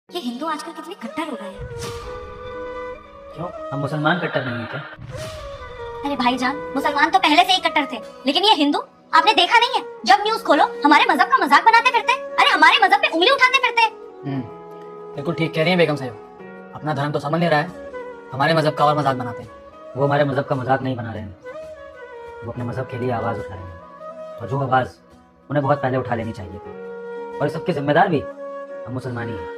ये हिंदू आजकल कितने कट्टर हो गए हैं। क्यों, हम मुसलमान कट्टर नहीं है क्या? अरे भाईजान, मुसलमान तो पहले से ही कट्टर थे, लेकिन ये हिंदू आपने देखा नहीं है? जब न्यूज खोलो हमारे मजहब का मजाक बनाते फिरते हैं। अरे हमारे मजहब पे उंगली उठाते फिरते हैं। बिल्कुल ठीक कह रही है बेगम साहब। अपना धर्म तो समझ नहीं रहा है, हमारे मजहब का और मजाक बनाते हैं। वो हमारे मजहब का मजाक नहीं बना रहे हैं, वो अपने मजहब के लिए आवाज़ उठा रहे हैं, और जो आवाज़ उन्हें बहुत पहले उठा लेनी चाहिए थी। और इस सबके जिम्मेदार भी हम मुसलमान ही हैं।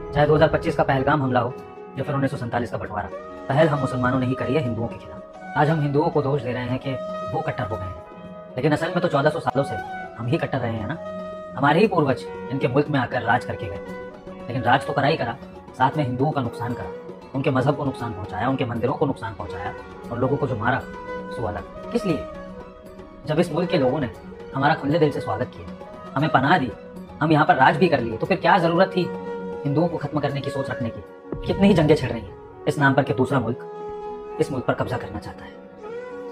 चाहे 2025 का पहलगाम हमला हो या फिर 1947 का बंटवारा, पहल हम मुसलमानों ने ही करी है हिंदुओं के खिलाफ। आज हम हिंदुओं को दोष दे रहे हैं कि वो कट्टर हो गए हैं, लेकिन असल में तो 1400 सालों से हम ही कट्टर रहे हैं ना। हमारे ही पूर्वज इनके मुल्क में आकर राज करके गए, लेकिन राज तो करा ही करा, साथ में हिंदुओं का नुकसान करा, उनके मजहब को नुकसान पहुंचाया, उनके मंदिरों को नुकसान पहुंचाया, और लोगों को जो मारा सो अलग। किस लिए? जब इस मुल्क के लोगों ने हमारा खुले दिल से स्वागत किया, हमें पनाह दी, हम यहाँ पर राज भी कर लिए, तो फिर क्या जरूरत थी हिंदुओं को खत्म करने की सोच रखने की? कितनी ही जंगें छिड़ रही हैं इस नाम पर कि दूसरा मुल्क इस मुल्क पर कब्जा करना चाहता है,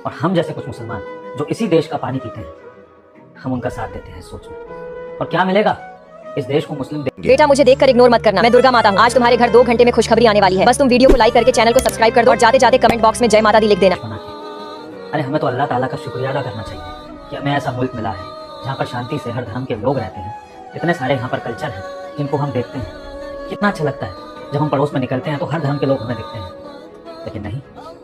और हम जैसे कुछ मुसलमान जो इसी देश का पानी पीते हैं, हम उनका साथ देते हैं इस सोच में। और क्या मिलेगा इस देश को? मुस्लिम बेटा, मुझे देखकर इग्नोर मत करना, मैं दुर्गा माता हूँ। आज तुम्हारे घर 2 घंटे में खुशखबरी आने वाली है। बस तुम वीडियो को लाइक करके चैनल को सब्सक्राइब कर दो और जाते जाते कमेंट बॉक्स में जय माता दी लिख देना। अरे हमें तो अल्लाह ताला का शुक्रिया अदा करना चाहिए कि हमें ऐसा मुल्क मिला है जहाँ पर शांति से हर धर्म के लोग रहते हैं। इतने सारे यहाँ पर कल्चर हैं जिनको हम देखते हैं, कितना अच्छा लगता है जब हम पड़ोस में निकलते हैं तो हर धर्म के लोग हमें दिखते हैं। लेकिन नहीं,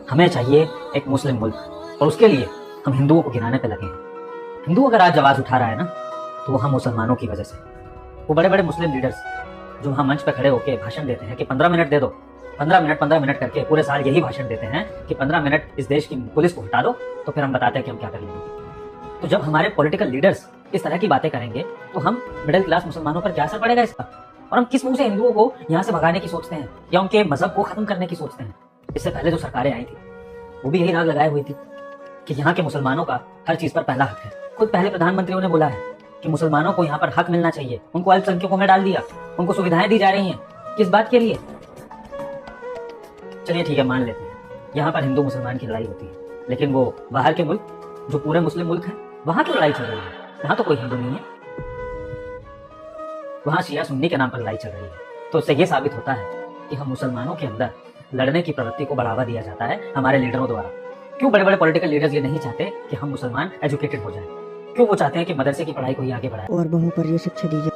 हमें चाहिए एक मुस्लिम मुल्क, और उसके लिए हम हिंदुओं को गिराने पे लगे हैं। हिंदू अगर आज आवाज उठा रहा है ना, तो वो हम मुसलमानों की वजह से। वो बड़े बड़े मुस्लिम लीडर्स जो वहाँ मंच पर खड़े होकर भाषण देते हैं कि 15 मिनट दे दो, 15 मिनट करके पूरे साल यही भाषण देते हैं कि 15 मिनट इस देश की पुलिस को हटा दो, तो फिर हम बताते हैं कि हम क्या कर लेंगे। तो जब हमारे पॉलिटिकल लीडर्स इस तरह की बातें करेंगे, तो हम मिडिल क्लास मुसलमानों पर क्या असर पड़ेगा इसका? और हम किस मुंह से हिंदुओं को यहाँ से भगाने की सोचते हैं या उनके मजहब को खत्म करने की सोचते हैं? इससे पहले जो सरकारें आई थी वो भी यही राग लगाए हुई थी कि यहाँ के मुसलमानों का हर चीज पर पहला हक है। खुद पहले प्रधानमंत्रियों ने बोला है कि मुसलमानों को यहाँ पर हक मिलना चाहिए, उनको अल्पसंख्यकों में डाल दिया, उनको सुविधाएं दी जा रही हैं। किस बात के लिए? चलिए ठीक है, मान लेते हैं यहाँ पर हिंदू मुसलमान की लड़ाई होती है, लेकिन वो बाहर के मुल्क जो पूरे मुस्लिम मुल्क हैं, वहां की लड़ाई चल रही है। यहाँ तो कोई हिंदू नहीं है, वहां शिया सुन्नी के नाम पर लड़ाई चल रही है। तो इससे ये साबित होता है कि हम मुसलमानों के अंदर लड़ने की प्रवृत्ति को बढ़ावा दिया जाता है हमारे लीडरों द्वारा। क्यों बड़े बड़े पॉलिटिकल लीडर्स ये नहीं चाहते कि हम मुसलमान एजुकेटेड हो जाएं? क्यों वो चाहते हैं कि मदरसे की पढ़ाई को ही आगे बढ़ाए? और बहुओं पर ये शिक्षा दी जाए।